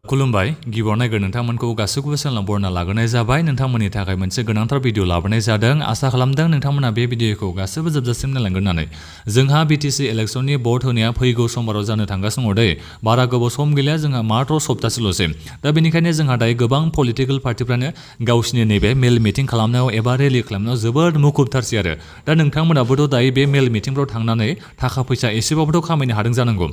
खुलुमबाय गिबियाव नायगोन नोंथांमोनखौ गासैखौबो चेनेलाव बरायना लाग्रोनाय जाबाय नोंथांमोननि थाखाय मोनसे गोनांथार भिडिअ लाबोनाय जादों आसा खालामदों नोंथांमोना बे भिडिअखौ गासैबो जोबजासिम नायलांगोन होननानै जोंहा BTC इलेक्सननि भट होनाया फैगौ समबाराव जानो थांगासिनो दं बारा गोबाव सम गैलिया जोंहा मात्र सप्तासेल'सै दा बेनिखायनो जोंहा दायो गोबां पलिटिकेल पार्टिफ्रानो गावसिनि नैबे मेल मिटिं खालामनायाव एबा रेलि खालामनायाव जोबोद मुखुबथारसै आरो दा नोंथांमोनाबोथ' दायो बे मेल मिटिंफ्राव थांनानै थाखा फैसा एसेबाबोथ' खामायनो हादों जानांगौ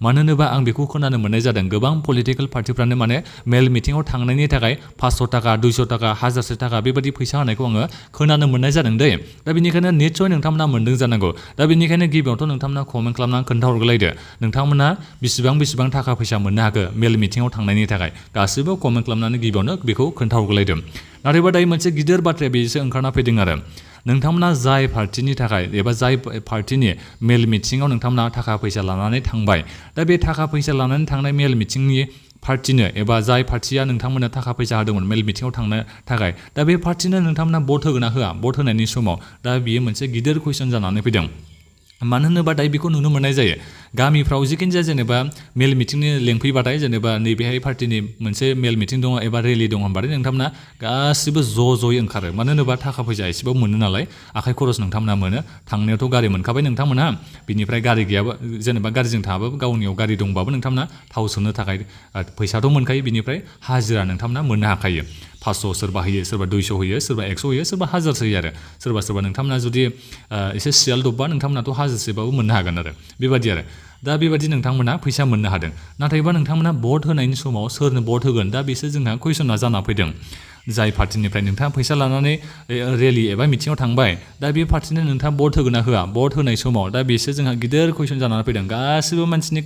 मानो होनोबा आं बेखौ खोनानो मोननाय जादों गोबां पलिटिकेल पार्टिफ्रानो माने मेल मिटिंआव थांनायनि थाखाय 500 थाखा 200 थाखा 1000 थाखा बेबायदि फैसा होनायखौ आङो खोनानो मोननाय जादों दै दा बेनिखायनो निस्सय नोंथांमोना मोनदों जानांगौ दा बेनिखायनो गिबियावथ' नोंथांमोना कमेन्ट खालामनानै खोन्थाहरगोलायदो नोंथांमोना बेसेबां थाखा फैसा मोननो हाखो मेल मिटिंआव थांनायनि थाखाय गासिबो कमेन्ट खालामनानै गिबियावनो बेखौ खोन्थाहरगोलायदों नाथायबा दायो मोनसे गिदिर बाथ्राया बेसो ओंखारना फैदों आरो नोंथांमोना जाय पार्टिनि थाखाय एबा जाय पार्टिनि मेल मिटिंआव नोंथांमोना थाखा फैसा लानानै थांबाय दा बे थाखा फैसा लानानै थांनाय मेल मिटिंनि पार्टिनो एबा जाय पार्टिया नोंथांमोननो थाखा फैसा होदोंमोन मेल मिटिंआव थांनो थाखाय दा बे पार्टिनो नोंथांमोना भट होगोन ना होआ भट होनायनि समाव दा बियो मोनसे गिदिर कुइसन जानानै फैदों मानो होनोबा दायो बेखौ नुनो मोननाय जायो गामिफ्राव जिखिनि जाया जेनेबा मेल मिटिंनि लेंफैबाथाय जेनेबा नैबेहाय पार्टिनि मोनसे मेल मिटिं दङ एबा रेलि दङ होनबाथाय नोंथांमोना गासिबो ज'यै ओंखारो मानो होनोबा थाखा फैसा एसेबाबो मोनो नालाय आखाइ खरस नोंथांमोना मोनो थांनायावथ' गारि मोनखाबाय नोंथांमोना बिनिफ्राय गारि गैयाबा जेनेबा गारिजों थाङाबाबो गावनियाव गारि दंबाबो नोंथांमोना थाव सोनो थाखाय फैसाथ' मोनखायो बिनिफ्राय हाजिरा नोंथांमोना मोननो हाखायो 500 सोरबा होयो सोरबा 200 होयो सोरबा 100 होयो सोरबा 1000 होयो आरो सोरबा नोंथांमोना जुदि एसे सियाल दबबा नोंथांमोनाथ' 1000सोबाबो मोननो हागोन आरो बेबादि आरो दा बेबादि नोंथांमोना फैसा मोननो हादों नाथायबा नोंथांमोना भट होनायनि समाव सोरनो भट होगोन दा बेसो जोंहा कुइसना जाना फैदों जाय पार्टिनिफ्राय नोंथाङा फैसा लानानै रेलि एबा मिटिङाव थांबाय दा बे पार्टिनो नोंथाङा भट होगोन ना होआ भट होनाय समाव दा बेसो जोंहा गिदिर कुइसन जानानै फैदों गासिबो मानसिनि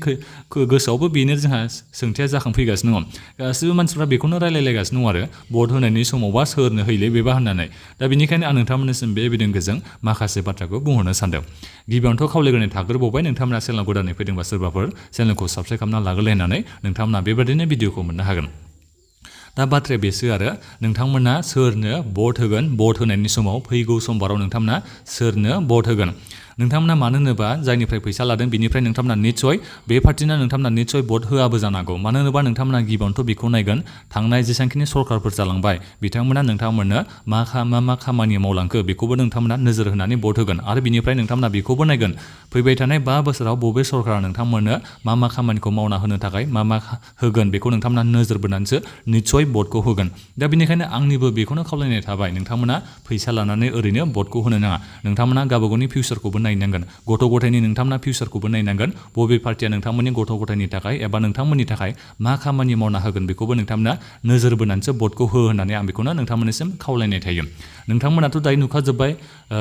गोसोआवबो बेनो जोंहा सोंथिया जाखांफैगासिनो दङ गासिबो मानसिफ्रा बेखौनो रायलायलायगासिनो दङ आरो भट होनायनि समावबा सोरनो होयोलै बेबा होननानै दा बेनिखायनो आं नोंथांमोननिसिम बे भिडिअ'जों माखासे बाथ्राखौ बुंहरनो सानदों गिबियावनोथ' खावलायग्रोनाय थाग्रोबावबाय नोंथांमोना चेनेलाव गोदानै फैदोंबा सोरबाफोर चेनेलखौ साबस्क्राइब खालामना लाग्रोलायनानै नोंथांमोना बेबायदिनो भिडिअ'खौ मोननो हागोन दा बाथ्राया बेसो आरो नोंथांमोना सोरनो भट होगोन भट होनायनि समाव फैगौ समबाराव नोंथांमोना सोरनो भट होगोन नोंथांमोना मानो होनोबा जायनिफ्राय फैसा लादों बिनिफ्राय नोंथांमोना निस्सय बे पार्टिना नोंथांमोना निस्सय भट होआबो जानांगौ मानो होनोबा नोंथांमोना गिबियावनोथ' बेखौ नायगोन थांनाय जेसेबांखिनि सरकारफोर जालांबाय बिथांमोना नोंथांमोननो मा खामानि मावलांखो बेखौबो नोंथांमोना नोजोर होनानै भट होगोन आरो बिनिफ्राय नोंथांमोना बेखौबो नायगोन फैबाय थानाय 5 बोसोराव बबे सरकारा नोंथांमोननो मा खामानिखौ मावना होनो थाखाय मा होगोन बेखौ नोंथांमोना नोजोर बोनानैसो निस्सय भटखौ होगोन दा बेनिखायनो आंनिबो बेखौनो खावलायनाय थाबाय नोंथांमोना फैसा लानानै ओरैनो भटखौ होनो नाङा नोंथांमोना गावबागावनि फिउचारखौबो नायनांगोन गथ' गथायनि नोंथांमोना फिउचारखौबो नायनांगोन बबे पार्टिया नोंथांमोननि गथ' गथायनि थाखाय एबा नोंथांमोननि थाखाय मा खामानि मावना होगोन बेखौबो नोंथांमोना नोजोर बोनानैसो भटखौ हो होननानै आं बेखौनो नोंथांमोननिसिम खावलायनाय थायो नोंथांमोनाथ' दायो नुखाजोब्बाय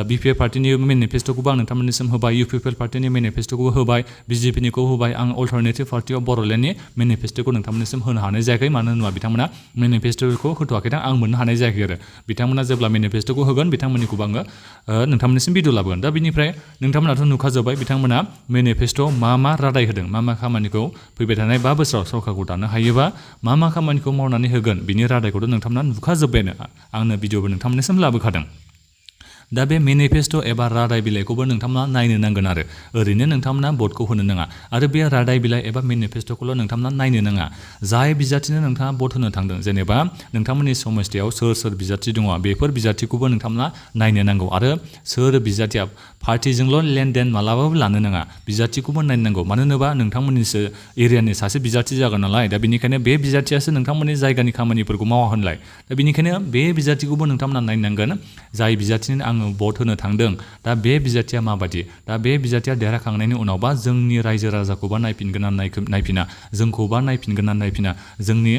BPF पार्टिनि मेनिफेस्ट'खौबो आं नोंथांमोननिसिम होबाय UPPL पार्टिनि मेनिफेस्ट'खौबो होबाय BJPनिखौ होबाय आं अल्टारनेटिभ पार्टि अफ बड'लेण्डनि मेनिफेस्ट'खौ नोंथांमोननिसिम होनो हानाय जायाखै मानो होनोबा बिथांमोना मेनिफेस्ट'खौ होथ'वाखै आं मोननो हानाय जायाखै आरो बिथांमोना जेब्ला मेनिफेस्ट'खौ होगोन बिथांमोननिखौबो आङो नोंथांमोननिसिम भिडिअ लाबोगोन दा बिनिफ्राय नोंथांमोनाथ' नुखाजोब्बाय बिथांमोना मेनिफेस्ट'आव मा रादाय होदों मा खामानिखौ फैबाय थानाय 5 बोसोराव सरकारखौ दानो हायोबा मा खामानिखौ मावनानै होगोन बिनि रादायखौथ' नोंथांमोना नुखाजोब्बायानो आंनो भिडिअबो नोंथांमोननिसिम लाबोखादों दा बे मेनिफेस्ट' एबा रादाय बिलाइखौबो नोंथांमोना नायनो नांगोन आरो ओरैनो नोंथांमोना भटखौ होनो नाङा आरो बे रादाय बिलाइ एबा मेनिफेस्ट'खौल' नोंथांमोना नायनो नाङा जाय बिजाथिनो नोंथाङा भट होनो थांदों जेनेबा नोंथांमोननि समस्थियाव सोर बिजाथि दङ बेफोर बिजाथिखौबो नोंथांमोना नायनो नांगौ आरो सोर बिजाथिया पार्टिजोंल' लेनदेन मालाबाबो लानो नाङा बिजाथिखौबो नायनो नांगौ मानो होनोबा नोंथांमोननिसो एरियानि सासे बिजाथि जागोन नालाय दा बेनिखायनो बे बिजाथियासो नोंथांमोननि जायगानि खामानिफोरखौ मावा होनलाय दा बेनिखायनो बे बिजाथिखौबो नोंथांमोना नायनांगोन जाय बिजाथिनो आङो भट होनो थांदों दा बे बिजाथिया माबायदि दा बे बिजाथिया देरहाखांनायनि उनावबा जोंनि रायजो राजाखौबा नायफिनगोन ना नायफिना जोंखौबा नायफिनगोन ना नायफिना जोंनि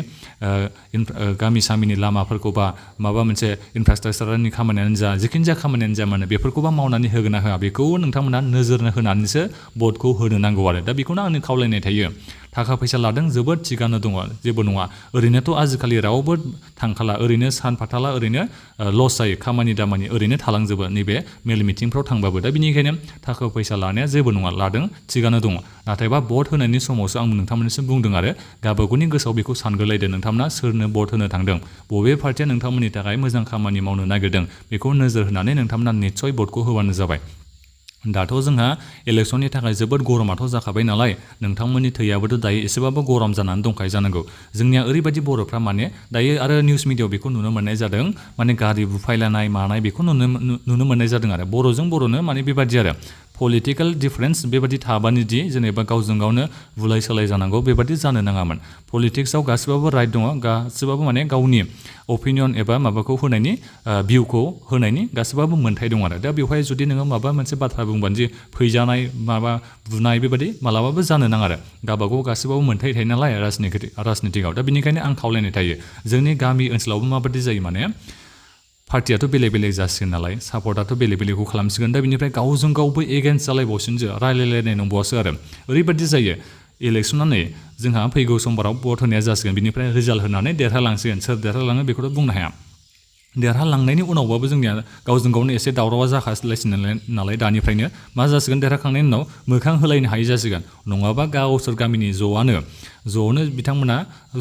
गामि सामिनि लामाफोरखौबा माबा मोनसे इनफ्रास्ट्राकचारनि खामानियानो जा जिखिनि जाया खामानियानो जा मानो बेफोरखौबा मावनानै होगोन ना होआ बेखौ नोंथांमोना नोजोर होनानैसो भटखौ होनो नांगौ आरो दा बेखौनो आंनि खावलायनाय थायो थाखा फैसा लादों जोबोद थिगानो दङ जेबो नङा ओरैनोथ' आजिखालि रावबो थांखाला ओरैनो सान फाथाला ओरैनो लस जायो खामानि दामानि ओरैनो थालांजोबो नैबे मेल मिटिंफ्राव थांबाबो दा बेनिखायनो थाखा फैसा लानाया जेबो नङा लादों थिगानो दङ नाथायबा भट होनायनि समावसो आं नोंथांमोननिसिम बुंदों आरो गावबागावनि गोसोआव बेखौ सानग्रोलायदो नोंथांमोना सोरनो भट होनो थांदों बबे पार्टिया नोंथांमोननि थाखाय मोजां खामानि मावनो नागिरदों बेखौ नोजोर होनानै नोंथांमोना निस्सय भटखौ होबानो जाबाय दाथ' जोंहा इलेक्सननि थाखाय जोबोद गरमाथ' जाखाबाय नालाय नोंथांमोननि थैयाबोथ' दायो एसेबाबो गरम जानानै दंखायो जानांगौ जोंनिया ओरैबायदि बर'फ्रा माने दायो आरो निउस मिडियाआव बेखौ नुनो मोननाय जादों माने गारि बुफायलानाय मानाय बेखौ नुनो मोननाय जादों आरो बर'जों बर'नो माने बेबादि आरो पलिटिकेल डिफारेन्स बेबादि थाबानो दि जेनेबा गावजों गावनो बुलाय सोलाय जानांगौ बेबादि जानो नाङामोन पलिटिक्सआव गासिबाबो राइट दङ गासिबाबो माने गावनि अपिनियन एबा माबाखौ होनायनि भिउखौ होनायनि गासिबाबो मोन्थाय दं आरो दा बेवहाय जुदि नोङो माबा मोनसे बाथ्रा बुंबानो जे फैजानाय माबा बुनाय बेबादि मालाबाबो जानो नाङा आरो गावबागाव गासिबाबो मोन्थाय थायो नालाय राजनितिकआव दा बेनिखायनो आं खावलायनाय थायो जोंनि गामि ओनसोलावबो माबादि जायो माने पार्टियाथ' बेलेग बेलेग जासिगोन नालाय सापर्टआथ' बेलेग बेलेगखौ खालामसिगोन दा बिनिफ्राय गावजों गावबो एगेन्स्ट जालायबावसिनसो रायलायलायनाय नंबावासो आरो ओरैबायदि जायो इलेक्सना नै जोंहा फैगौ समबाराव भट होनाया जासिगोन बिनिफ्राय रिजाल्ट होनानै देरहालांसिगोन सोर देरहालाङो बेखौथ' बुंनो हाया देरहालांनायनि उनावबाबो जोंनिया गावजों गावनो एसे दावरावा जाखासिलायसिगोन नालाय दानिफ्रायनो मा जासिगोन देरहाखांनायनि उनाव मोखां होलायनो हायि जासिगोन नङाबा गावसोर गामिनि ज'आवनो बिथांमोना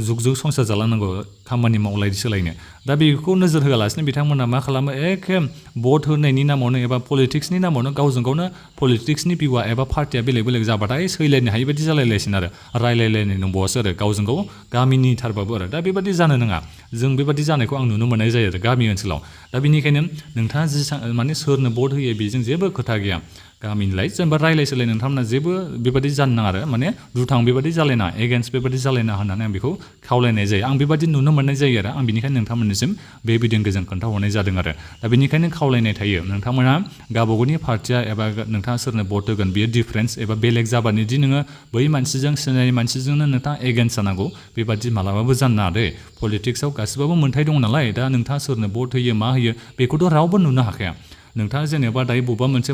जुग जुग संसार जालांनांगौ खामानि मावलाय सोलायनो दा बेखौ नोजोर होआलासिनो बिथांमोना मा खालामो एखे भट होनायनि नामावनो एबा पलिटिक्सनि नामावनो गावजों गावनो पलिटिक्सनि भिउआ एबा पार्टिया बेलेग बेलेग जाबाथाय सैलायनो हायि बायदि जालायलायसिन आरो रायलायलायनाय नंबावासो आरो गावजों गाव गामिनि थारबाबो आरो दा बेबादि जानो नाङा जों बेबादि जानायखौ आं नुनो मोननाय जायो आरो गामि ओनसोलाव दा बेनिखायनो नोंथाङा माने सोरनो भट होयो बेजों जेबो खोथा गैया गामिनिलाय जेनेबा रायलाय सोलाय नोंथांमोना जेबो बेबादि जानो नाङा आरो माने दुथां बेबादि जालायना एगेन्स्ट बेबादि जालायना होननानै आं बेखौ खावलायनाय जायो आं बेबादि नुनो मोननाय जायो आरो आं बेनिखायनो नोंथांमोननिसिम बे भिडिअनि गेजेरजों खोन्थाहरनाय जादों आरो दा बेनिखायनो खावलायनाय थायो नोंथांमोना गावबागावनि पार्टिया एबा नोंथाङा सोरनो भट होगोन बेयो डिफारेन्स एबा बेलेग जाबानो दि नोङो बै मानसिजों सिनायनाय मानसिजोंनो नोंथाङा एगेन्स्ट जानांगौ बेबादि मालाबाबो जानो नाङा दे पलिटिक्सआव गासिबाबो मोन्थाय दङ नालाय दा नोंथाङा सोरनो भट होयो मा होयो बेखौथ' रावबो नुनो हाखाया नोंथाङा जेनेबा दायो बबेबा मोनसे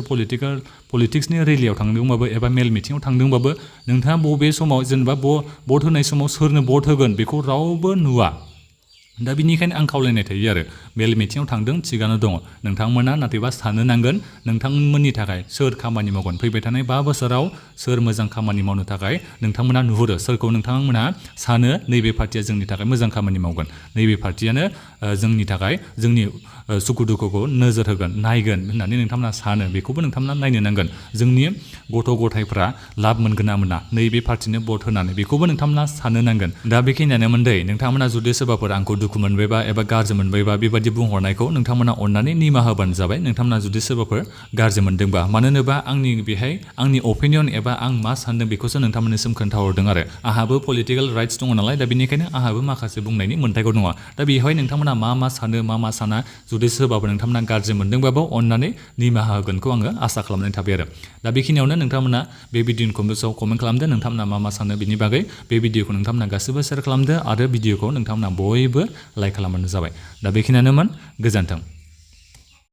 पलिटिक्सनि रेलियाव थांदोंबाबो एबा मेल मिटिङाव थांदोंबाबो नोंथाङा बबे समाव जेनेबा भट होनाय समाव सोरनो भट होगोन बेखौ रावबो नुवा दा बेनिखायनो आं खावलायनाय थायो आरो मेल मिटिङाव थांदों थिगानो दङ नोंथांमोना नाथायबा साननो नांगोन नोंथांमोननि थाखाय सोर खामानि मावगोन फैबाय थानाय 5 बोसोराव सोर मोजां खामानि मावनो थाखाय नोंथांमोना नुहुरो सोरखौ नोंथांमोनहा सानो नैबे पार्टिया जोंनि थाखाय मोजां खामानि मावगोन नैबे पार्टियानो जोंनि थाखाय जोंनि सुखु दुखुखौ नोजोर होगोन नायगोन होननानै नोंथांमोना सानो बेखौबो नोंथांमोना नायनो नांगोन जोंनि गथ' गथायफ्रा लाब मोनगोन ना मोना नैबे पार्टिनो भट होनानै बेखौबो नोंथांमोना साननो नांगोन दा बेखिनियानोमोन दै नोंथांमोना जुदि सोरबाफोर आंखौ दुखु मोनबायबा एबा गाज्रि मोनबायबा बेबायदि बुंहरनायखौ नोंथांमोना अननानै निमाहा होबानो जाबाय नोंथांमोना जुदि सोरबाफोर गाज्रि मोनदोंबा मानो होनोबा आंनि अपिनियन एबा आं मा सानदों बेखौसो नोंथांमोननिसिम खोन्थाहरदों आरो आंहाबो पलिटिकेल राइट्स दङ नालाय दा बेनिखायनो आंहाबो माखासे बुंनायनि मोन्थायखौ दङ दा बेवहाय नोंथांमोना मा सानो मा साना जुदि सोरबाफोर नोंथांमोना गाज्रि मोनदोंबाबो अननानै निमाहा होगोनखौ आङो आसा खालामनाय थाबाय आरो दा बेखिनियावनो नोंथांमोना बे भिडिअनि कमेन्ट खालामदो नोंथांमोना मा सानो बिनि बागै बे भिडिअखौ नोंथांमोना गासिबो शेयार खालामदो आरो भिडिअखौ नोंथांमोना बयबो लाइक खालामबानो जाबाय दा बेखिनियानोमोन गोजोन्थों